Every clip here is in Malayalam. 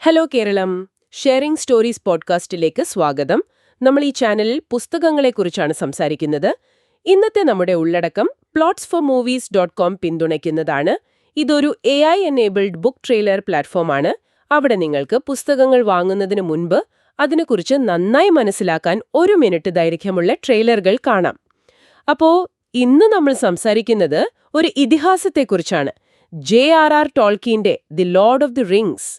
ഹലോ കേരളം, ഷെയറിംഗ് സ്റ്റോറീസ് പോഡ്കാസ്റ്റിലേക്ക് സ്വാഗതം. നമ്മൾ ഈ ചാനലിൽ പുസ്തകങ്ങളെക്കുറിച്ചാണ് സംസാരിക്കുന്നത്. ഇന്നത്തെ നമ്മുടെ ഉള്ളടക്കം plotsformovies.com പിന്തുണയ്ക്കുന്നതാണ്. ഇതൊരു AI എനേബിൾഡ് ബുക്ക് ട്രെയിലർ പ്ലാറ്റ്ഫോമാണ്. അവിടെ നിങ്ങൾക്ക് പുസ്തകങ്ങൾ വാങ്ങുന്നതിന് മുൻപ് അതിനെക്കുറിച്ച് നന്നായി മനസ്സിലാക്കാൻ 1 മിനിറ്റ് ദൈർഘ്യമുള്ള ട്രെയിലറുകൾ കാണാം. അപ്പോ ഇന്ന് നമ്മൾ സംസാരിക്കുന്നത് ഒരു ഇതിഹാസത്തെക്കുറിച്ചാണ്. J.R.R. ടോൾക്കീന്റെ the lord of the rings.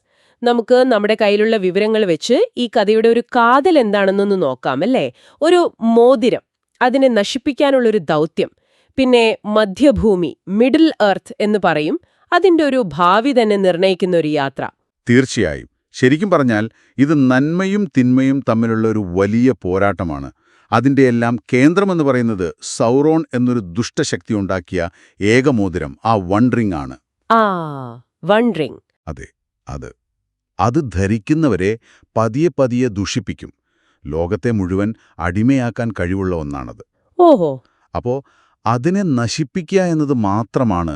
നമുക്ക് നമ്മുടെ കയ്യിലുള്ള വിവരങ്ങൾ വെച്ച് ഈ കഥയുടെ ഒരു കാതൽ എന്താണെന്നൊന്ന് നോക്കാം, അല്ലേ? ഒരു മോതിരം, അതിനെ നശിപ്പിക്കാനുള്ളൊരു ദൗത്യം, പിന്നെ മധ്യഭൂമി, മിഡിൽ എർത്ത് എന്ന് പറയും, അതിന്റെ ഒരു ഭാവി തന്നെ നിർണയിക്കുന്ന ഒരു യാത്ര. തീർച്ചയായും. ശരിക്കും പറഞ്ഞാൽ ഇത് നന്മയും തിന്മയും തമ്മിലുള്ള ഒരു വലിയ പോരാട്ടമാണ്. അതിൻ്റെയെല്ലാം കേന്ദ്രമെന്ന് പറയുന്നത് സൗറോൺ എന്നൊരു ദുഷ്ടശക്തി ഉണ്ടാക്കിയ ഏകമോതിരം, ആ വൺ റിംഗ് ആണ്. One ring. അതെ, അത് ധരിക്കുന്നവരെ പതിയെ പതിയെ ദുഷിപ്പിക്കും. ലോകത്തെ മുഴുവൻ അടിമയാക്കാൻ കഴിവുള്ള ഒന്നാണത്. ഓഹോ. അപ്പോ അതിനെ നശിപ്പിക്കുക എന്നത് മാത്രമാണ്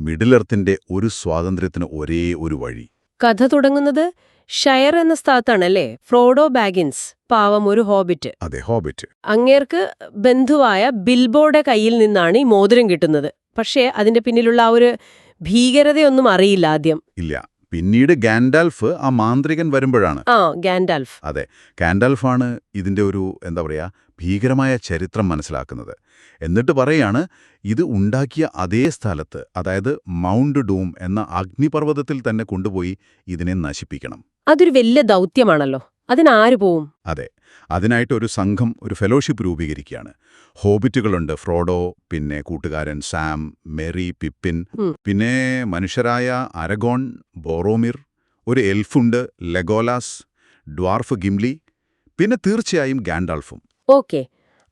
മിഡിൽ എർത്തിന്റെ ഒരു സ്വാതന്ത്ര്യത്തിന് ഒരേ ഒരു വഴി. കഥ തുടങ്ങുന്നത് ഷയർ എന്ന സ്ഥലത്താണല്ലേ? ഫ്രോഡോ ബാഗിൻസ്, പാവം ഒരു ഹോബിറ്റ്. അതെ, ഹോബിറ്റ്. അങ്ങേർക്ക് ബന്ധുവായ ബിൽബോയുടെ കയ്യിൽ നിന്നാണ് ഈ മോതിരം കിട്ടുന്നത്. പക്ഷേ അതിന്റെ പിന്നിലുള്ള ആ ഒരു ഭീകരതയൊന്നും അറിയില്ല ആദ്യം. ഇല്ല. പിന്നീട് ഗാൻഡാൽഫ്, ആ മാന്ത്രികൻ, വരുമ്പോഴാണ്. ഗാൻഡാൽഫ്. അതെ, ഗാൻഡാൽഫാണ് ഇതിന്റെ ഒരു ഭീകരമായ ചരിത്രം മനസ്സിലാക്കുന്നത്. എന്നിട്ട് പറയാണ്, ഇത് ഉണ്ടാക്കിയ അതേ സ്ഥലത്ത്, അതായത് മൗണ്ട് ഡൂം എന്ന അഗ്നിപർവ്വതത്തിൽ തന്നെ കൊണ്ടുപോയി ഇതിനെ നശിപ്പിക്കണം. അതൊരു വലിയ ദൗത്യമാണല്ലോ. അതിനാര് പോവും? അതെ, അതിനായിട്ട് ഒരു സംഘം, ഒരു ഫെലോഷിപ്പ് രൂപീകരിക്കുകയാണ്. ഹോബിറ്റുകളുണ്ട്, ഫ്രോഡോ, പിന്നെ കൂട്ടുകാരൻ സാം, മെറി, പിപ്പിൻ, പിന്നെ മനുഷ്യരായ അരഗോൺ, ബോറോമിർ, ഒരു എൽഫുണ്ട്, ലെഗോലാസ്, ഡ്വാർഫ് ഗിംലി, പിന്നെ തീർച്ചയായും ഗാൻഡാൽഫും. ഓക്കെ,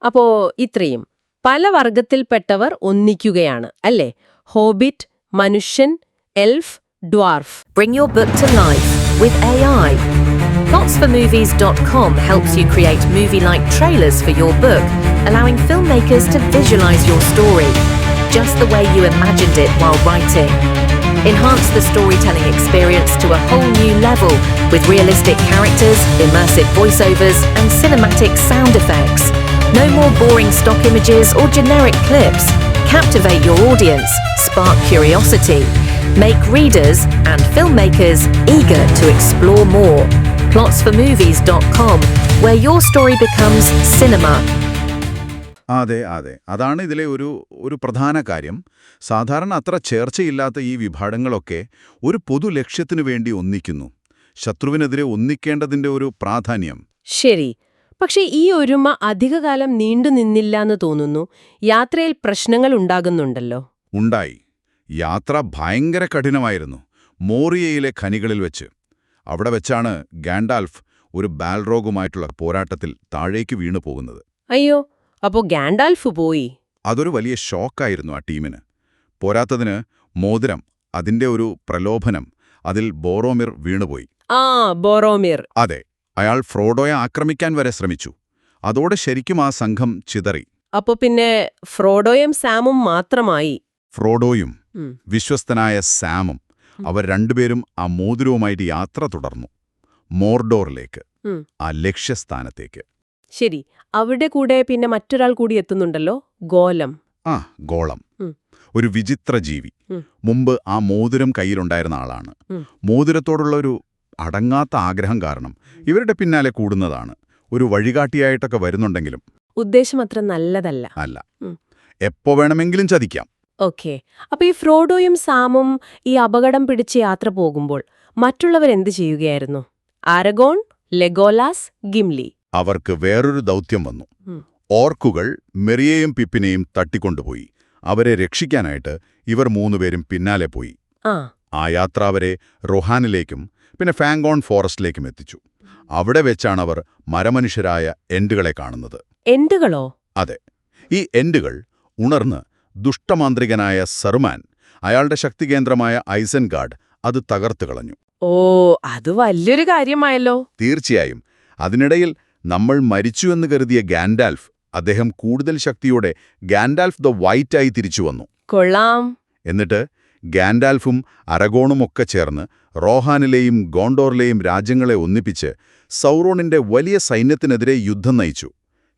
അപ്പോ ഇത്രയും പല വർഗത്തിൽപ്പെട്ടവർ ഒന്നിക്കുകയാണ് അല്ലേ? ഹോബിറ്റ്, മനുഷ്യൻ, എൽഫ്, dwarf. Bring your book to life with AI. Plotsformovies.com helps you create movie-like trailers for your book, allowing filmmakers to visualize your story just the way you imagined it while writing. Enhance the storytelling experience to a whole new level with realistic characters, immersive voiceovers, and cinematic sound effects. No more boring stock images or generic clips. Captivate your audience, spark curiosity, make readers and filmmakers eager to explore more. Plotsformovies.com, where your story becomes cinema. അതെ, അതാണ് ഇതിലെ ഒരു പ്രധാന കാര്യം. സാധാരണ അത്ര ചേർച്ചയില്ലാത്ത ഈ വിഭാഗങ്ങളൊക്കെ ഒരു പൊതു ലക്ഷ്യത്തിനു വേണ്ടി ഒന്നിക്കുന്നു. ശത്രുവിനെതിരെ ഒന്നിക്കേണ്ടതിന്റെ ഒരു പ്രാധാന്യം. ശരി, പക്ഷെ ഈ ഒരുമ അധികകാലം നീണ്ടു നിന്നില്ലാന്ന് തോന്നുന്നു. യാത്രയിൽ പ്രശ്നങ്ങൾ ഉണ്ടാകുന്നുണ്ടല്ലോ. ഉണ്ടായി. യാത്ര ഭയങ്കര കഠിനമായിരുന്നു. മോറിയയിലെ ഖനികളിൽ വെച്ച്. അവിടെ വെച്ചാണ് ഗാൻഡാൽഫ് ഒരു ബാൽറോഗുമായിട്ടുള്ള പോരാട്ടത്തിൽ താഴേക്ക് വീണു പോകുന്നത്. അയ്യോ, അപ്പോ ഗാൻഡാൽഫ് പോയി. അതൊരു വലിയ ഷോക്കായിരുന്നു ആ ടീമിന്. പോരാത്തതിന് മോതിരം, അതിന്റെ ഒരു പ്രലോഭനം, അതിൽ ബോറോമിർ വീണുപോയി. ബോറോമിർ. അതെ, അയാൾ ഫ്രോഡോയെ ആക്രമിക്കാൻ വരെ ശ്രമിച്ചു. അതോടെ ശരിക്കും ആ സംഘം ചിതറി. അപ്പൊ പിന്നെ ഫ്രോഡോയും സാമും മാത്രമായി. ഫ്രോഡോയും വിശ്വസ്തനായ സാമും, അവർ രണ്ടുപേരും ആ മോതിരവുമായിട്ട് യാത്ര തുടർന്നു. മോർഡോറിലേക്ക്, ആ ലക്ഷ്യസ്ഥാനത്തേക്ക്. ശരി, അവിടെ കൂടെ പിന്നെ മറ്റൊരാൾ കൂടി എത്തുന്നുണ്ടല്ലോ, ഗോലം. ഗോളം, ഒരു വിചിത്ര ജീവി. മുമ്പ് ആ മോതിരം കയ്യിലുണ്ടായിരുന്ന ആളാണ്. മോതിരത്തോടുള്ള ഒരു അടങ്ങാത്ത ആഗ്രഹം കാരണം ഇവരുടെ പിന്നാലെ കൂടുന്നതാണ്. ഒരു വഴികാട്ടിയായിട്ടൊക്കെ വരുന്നുണ്ടെങ്കിലും ഉദ്ദേശം അത്ര നല്ലതല്ല. അല്ല, എപ്പോ വേണമെങ്കിലും ചതിക്കാം. ഓക്കെ, അപ്പൊ ഈ ഫ്രോഡോയും സാമും ഈ അപകടം പിടിച്ച് യാത്ര പോകുമ്പോൾ മറ്റുള്ളവരെന്ത് ചെയ്യുകയായിരുന്നു? അരഗോൺ, ലെഗോലാസ്, ഗിംലി. അവർക്ക് വേറൊരു ദൗത്യം വന്നു. ഓർക്കുകൾ മെറിയെയും പിപ്പിനെയും തട്ടിക്കൊണ്ടുപോയി. അവരെ രക്ഷിക്കാനായിട്ട് ഇവർ 3 പേരും പിന്നാലെ പോയി. ആ യാത്ര അവരെ റൊഹാനിലേക്കും പിന്നെ ഫാങ്കോൺ ഫോറസ്റ്റിലേക്കും എത്തിച്ചു. അവിടെ വെച്ചാണ് അവർ മരമനുഷ്യരായ എൻഡുകളെ കാണുന്നത്. എൻഡുകളോ? അതെ, ഈ എൻഡുകൾ ഉണർന്ന് ദുഷ്ടമാന്ത്രികനായ സർമാൻ, അയാളുടെ ശക്തികേന്ദ്രമായ ഐസൻഗാർഡ്, അത് തകർത്തു കളഞ്ഞു. അത് വലിയൊരു കാര്യമായല്ലോ. തീർച്ചയായും. അതിനിടയിൽ നമ്മൾ മരിച്ചുവെന്ന് കരുതിയ ഗാൻഡാൽഫ്, അദ്ദേഹം കൂടുതൽ ശക്തിയോടെ ഗാൻഡാൽഫ് ദ വൈറ്റായി തിരിച്ചു വന്നു. കൊള്ളാം. എന്നിട്ട് ഗാൻഡാൽഫും അരഗോണുമൊക്കെ ചേർന്ന് റോഹാനിലെയും ഗോണ്ടോറിലെയും രാജ്യങ്ങളെ ഒന്നിപ്പിച്ച് സൗറോണിന്റെ വലിയ സൈന്യത്തിനെതിരെ യുദ്ധം നയിച്ചു.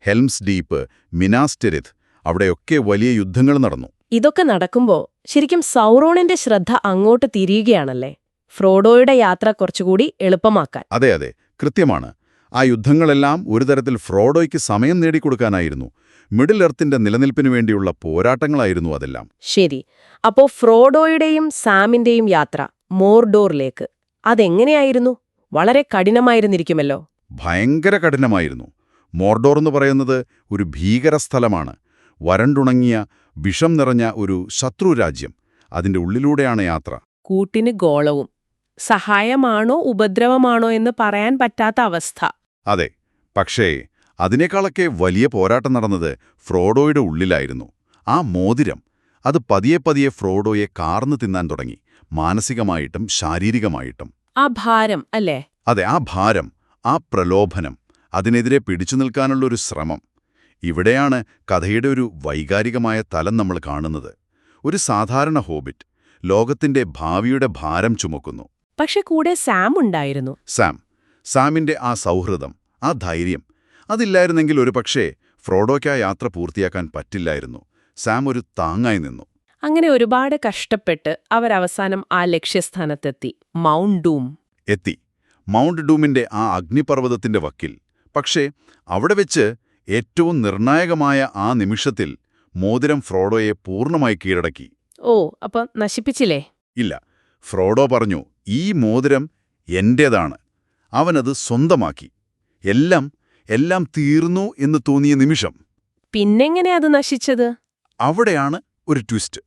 ഹെൽംസ് ഡീപ്പ്, മിനാസ് ടിരിത്ത്, അവിടെയൊക്കെ വലിയ യുദ്ധങ്ങൾ നടന്നു. ഇതൊക്കെ നടക്കുമ്പോ ശരിക്കും സൗറോണിന്റെ ശ്രദ്ധ അങ്ങോട്ട് തിരിയുകയാണല്ലേ, ഫ്രോഡോയുടെ യാത്ര കുറച്ചുകൂടി എളുപ്പമാക്കാൻ. അതെ അതെ, കൃത്യമാണ്. ആ യുദ്ധങ്ങളെല്ലാം ഒരു തരത്തിൽ ഫ്രോഡോയ്ക്ക് സമയം നേടിക്കൊടുക്കാനായിരുന്നു. മിഡിൽ എർത്തിന്റെ നിലനിൽപ്പിനു വേണ്ടിയുള്ള പോരാട്ടങ്ങളായിരുന്നു അതെല്ലാം. ശരി, അപ്പോ ഫ്രോഡോയുടെയും സാമിന്റെയും യാത്ര മോർഡോറിലേക്ക് അതെങ്ങനെയായിരുന്നു? വളരെ കഠിനമായിരുന്നിരിക്കുമല്ലോ. ഭയങ്കര കഠിനമായിരുന്നു. മോർഡോർ എന്ന് പറയുന്നത് ഒരു ഭീകര സ്ഥലമാണ്. വരണ്ടുണങ്ങിയ, വിഷം നിറഞ്ഞ ഒരു ശത്രുരാജ്യം. അതിന്റെ ഉള്ളിലൂടെയാണ് യാത്ര. കൂട്ടിന് ഗോളവും. സഹായമാണോ ഉപദ്രവമാണോ എന്ന് പറയാൻ പറ്റാത്ത അവസ്ഥ. അതെ, പക്ഷേ അതിനേക്കാളൊക്കെ വലിയ പോരാട്ടം നടന്നത് ഫ്രോഡോയുടെ ഉള്ളിലായിരുന്നു. ആ മോതിരം, അത് പതിയെ പതിയെ ഫ്രോഡോയെ കാർന്നു തിന്നാൻ തുടങ്ങി, മാനസികമായിട്ടും ശാരീരികമായിട്ടും. ആ ഭാരം അല്ലേ? അതെ, ആ ഭാരം, ആ പ്രലോഭനം, അതിനെതിരെ പിടിച്ചു നിൽക്കാനുള്ളൊരു ശ്രമം. ഇവിടെയാണ് കഥയുടെ ഒരു വൈകാരികമായ തലം നമ്മൾ കാണുന്നത്. ഒരു സാധാരണ ഹോബിറ്റ് ലോകത്തിന്റെ ഭാവിയുടെ ഭാരം ചുമക്കുന്നു. പക്ഷെ കൂടെ സാം ഉണ്ടായിരുന്നു. സാമിന്റെ ആ സൗഹൃദം, ആ ധൈര്യം, അതില്ലായിരുന്നെങ്കിൽ ഒരുപക്ഷേ ഫ്രോഡോയ്ക്ക് ആ യാത്ര പൂർത്തിയാക്കാൻ പറ്റില്ലായിരുന്നു. സാം ഒരു താങ്ങായി നിന്നു. അങ്ങനെ ഒരുപാട് കഷ്ടപ്പെട്ട് അവരവസാനം ആ ലക്ഷ്യസ്ഥാനത്തെത്തി, മൗണ്ട് ഡൂം എത്തി. മൗണ്ട് ഡൂമിന്റെ ആ അഗ്നിപർവ്വതത്തിന്റെ വക്കിൽ. പക്ഷേ അവിടെ വെച്ച് ഏറ്റവും നിർണായകമായ ആ നിമിഷത്തിൽ മോതിരം ഫ്രോഡോയെ പൂർണ്ണമായി കീഴടക്കി. ഓ, അപ്പൊ നശിപ്പിച്ചില്ലേ? ഇല്ല. ഫ്രോഡോ പറഞ്ഞു, ഈ മോതിരം എന്റേതാണ്. അവനത് സ്വന്തമാക്കി. എല്ലാം തീർന്നു എന്ന് തോന്നിയ നിമിഷം. പിന്നെങ്ങനെ അത് നശിച്ചത്? അവിടെയാണ് ഒരു ട്വിസ്റ്റ്.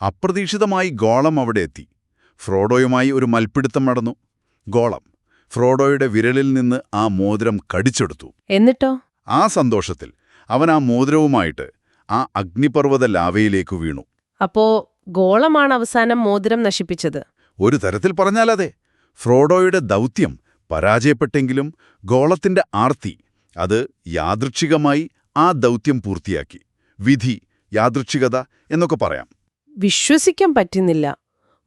അപ്രതീക്ഷിതമായി ഗോളം അവിടെ എത്തി. ഫ്രോഡോയുമായി ഒരു മൽപ്പിടുത്തം നടന്നു. ഗോളം ഫ്രോഡോയുടെ വിരലിൽ നിന്ന് ആ മോതിരം കടിച്ചെടുത്തു. എന്നിട്ടോ? ആ സന്തോഷത്തിൽ അവൻ ആ മോതിരവുമായിട്ട് ആ അഗ്നിപർവ്വത ലാവയിലേക്കു വീണു. അപ്പോ ഗോളമാണ് അവസാനം മോതിരം നശിപ്പിച്ചത്? ഒരു തരത്തിൽ പറഞ്ഞാലതെ. ഫ്രോഡോയുടെ ദൗത്യം പരാജയപ്പെട്ടെങ്കിലും ഗോളത്തിന്റെ ആർത്തി, അത് യാദൃച്ഛികമായി ആ ദൗത്യം പൂർത്തിയാക്കി. വിധി, യാദൃച്ഛികത എന്നൊക്കെ പറയാം. വിശ്വസിക്കാൻ പറ്റുന്നില്ല.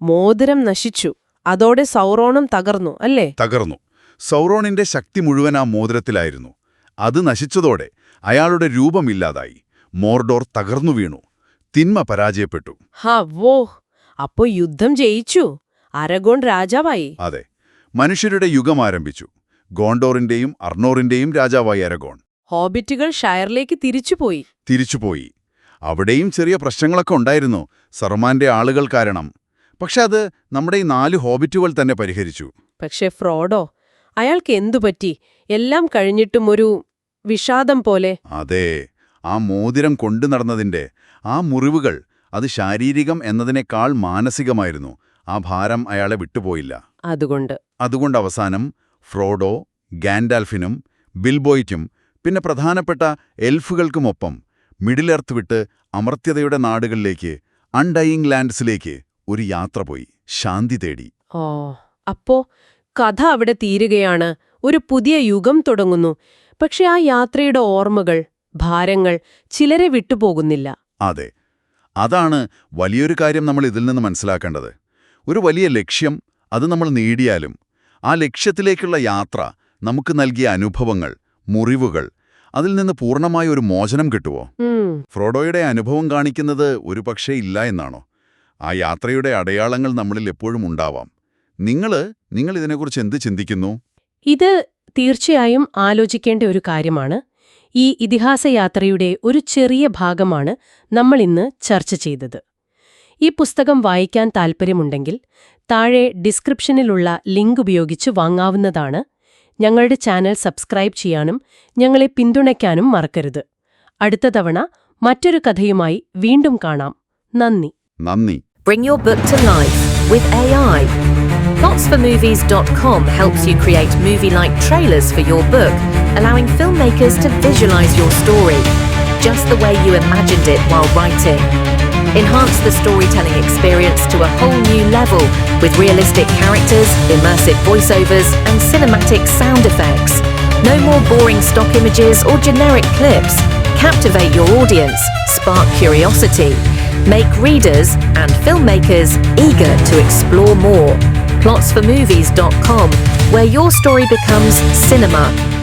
മോതിരം നശിച്ചു, അതോടെ സൗറോണും തകർന്നു അല്ലേ? തകർന്നു. സൗറോണിന്റെ ശക്തി മുഴുവൻ ആ മോതിരത്തിലായിരുന്നു. അത് നശിച്ചതോടെ അയാളുടെ രൂപമില്ലാതായി. മോർഡോർ തകർന്നു വീണു. തിന്മ പരാജയപ്പെട്ടു. അപ്പോ യുദ്ധം ജയിച്ചു, അരഗോൺ രാജാവായി. അതെ, മനുഷ്യരുടെ യുഗം ആരംഭിച്ചു. ഗോണ്ടോറിന്റെയും അർണോറിന്റെയും രാജാവായി അരഗോൺ. ഹോബിറ്റുകൾ ഷയറിലേക്ക് തിരിച്ചുപോയി. അവിടെയും ചെറിയ പ്രശ്നങ്ങളൊക്കെ ഉണ്ടായിരുന്നു, സറുമാന്റെ ആളുകൾ കാരണം. പക്ഷെ അത് നമ്മുടെ ഈ 4 ഹോബിറ്റുകൾ തന്നെ പരിഹരിച്ചു. പക്ഷെ ഫ്രോഡോ, അയാൾക്ക് എന്തുപറ്റി? എല്ലാം കഴിഞ്ഞിട്ടും ഒരു വിഷാദം പോലെ. അതെ, ആ മോതിരം കൊണ്ടു നടന്നതിന്റെ ആ മുറിവുകൾ, അത് ശാരീരികം എന്നതിനേക്കാൾ മാനസികമായിരുന്നു. ആ ഭാരം അയാളെ വിട്ടുപോയില്ല. അതുകൊണ്ട് അവസാനം ഫ്രോഡോ, ഗാൻഡാൽഫിനും ബിൽബോയ്ക്കും പിന്നെ പ്രധാനപ്പെട്ട എൽഫുകൾക്കുമൊപ്പം മിഡിൽ എർത്ത് വിട്ട് അമർത്യതയുടെ നാടുകളിലേക്ക്, അൺഡൈയിങ് ലാൻഡ്സിലേക്ക് ഒരു യാത്ര പോയി, ശാന്തി തേടി. അപ്പോ കഥ അവിടെ തീരുകയാണ്, ഒരു പുതിയ യുഗം തുടങ്ങുന്നു. പക്ഷെ ആ യാത്രയുടെ ഓർമ്മകൾ, ഭാരങ്ങൾ ചിലരെ വിട്ടുപോകുന്നില്ല. അതെ, അതാണ് വലിയൊരു കാര്യം നമ്മൾ ഇതിൽ നിന്ന് മനസ്സിലാക്കേണ്ടത്. ഒരു വലിയ ലക്ഷ്യം, അത് നമ്മൾ നേടിയാലും ആ ലക്ഷ്യത്തിലേക്കുള്ള യാത്ര നമുക്ക് നൽകിയ അനുഭവങ്ങൾ, മുറിവുകൾ, അതിൽ നിന്ന് പൂർണ്ണമായ ഒരു മോചനം കിട്ടുമോ? ഫ്രോഡോയുടെ അനുഭവം കാണിക്കുന്നത് ഒരുപക്ഷേ ഇല്ല എന്നാണോ? ആ യാത്രയുടെ അടയാളങ്ങൾ നമ്മളിൽ എപ്പോഴും ഉണ്ടാവാം. നിങ്ങൾ ഇതിനെക്കുറിച്ച് എന്ത് ചിന്തിക്കുന്നു? ഇത് തീർച്ചയായും ആലോചിക്കേണ്ട ഒരു കാര്യമാണ്. ഈ ഇതിഹാസയാത്രയുടെ ഒരു ചെറിയ ഭാഗമാണ് നമ്മൾ ഇന്ന് ചർച്ച ചെയ്തത്. ഈ പുസ്തകം വായിക്കാൻ താൽപ്പര്യമുണ്ടെങ്കിൽ താഴെ ഡിസ്ക്രിപ്ഷനിലുള്ള ലിങ്ക് ഉപയോഗിച്ച് വാങ്ങാവുന്നതാണ്. ഞങ്ങളുടെ ചാനൽ സബ്സ്ക്രൈബ് ചെയ്യാനും ഞങ്ങളെ പിന്തുണയ്ക്കാനും മറക്കരുത്. അടുത്ത തവണ മറ്റൊരു കഥയുമായി വീണ്ടും കാണാം. നന്ദി. Bring your book to life with AI. Plotsformovies.com helps you create movie-like trailers for your book, allowing filmmakers to visualize your story just the way you imagined it while writing. Enhance the storytelling experience to a whole new level with realistic characters, immersive voiceovers, and cinematic sound effects. No more boring stock images or generic clips. Captivate your audience, spark curiosity, make readers and filmmakers eager to explore more. plotsformovies.com, where your story becomes cinema.